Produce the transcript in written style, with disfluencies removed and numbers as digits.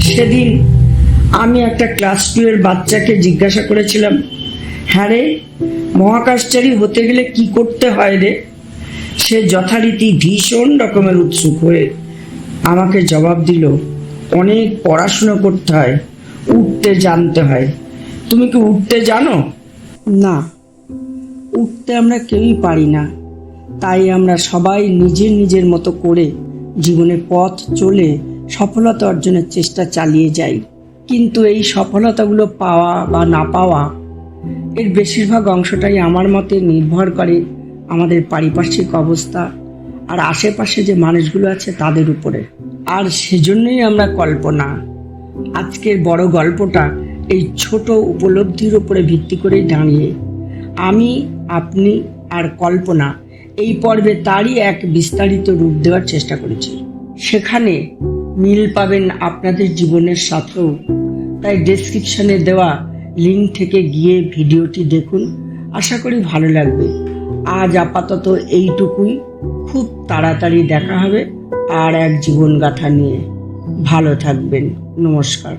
সেদিন আমি একটা ক্লাস 2 এর বাচ্চাকে জিজ্ঞাসা করেছিলাম, হ্যাঁ রে, মহাকাশচারী হতে গেলে কি করতে হয় রে? সে যথারীতি ভীষণ রকমের উৎসুক হয়ে আমাকে জবাব দিল, অনেক পড়াশুনো করতে হয়, উঠতে জানতে হয়। তুমি কি উঠতে জানো? না, উঠতে আমরা কেউই পারি না। তাই আমরা সবাই নিজের নিজের মতো করে জীবনে পথ চলে সফলতা অর্জনের চেষ্টা চালিয়ে যাই। কিন্তু এই সফলতাগুলো পাওয়া বা না পাওয়া, এর বেশিরভাগ অংশটাই আমার মতে নির্ভর করে আমাদের পারিপার্শ্বিক অবস্থা আর আশেপাশে যে মানুষগুলো আছে তাদের উপরে। আর সেজন্যই আমরা কল্পনা। আজকের বড় গল্পটা এই ছোট উপলব্ধির উপরে ভিত্তি করেই দাঁড়িয়ে। আমি, আপনি আর কল্পনা এই পর্বে তারই এক বিস্তারিত রূপ দেওয়ার চেষ্টা করেছি। সেখানে মিল পাবেন আপনাদের জীবনের সাথেও। তাই ডেসক্রিপশনে দেওয়া লিঙ্ক থেকে গিয়ে ভিডিওটি দেখুন, আশা করি ভালো লাগবে। আজ আপাতত এইটুকুই। খুব তাড়াতাড়ি দেখা হবে আর এক জীবনগাথা নিয়ে। ভালো থাকবেন। নমস্কার।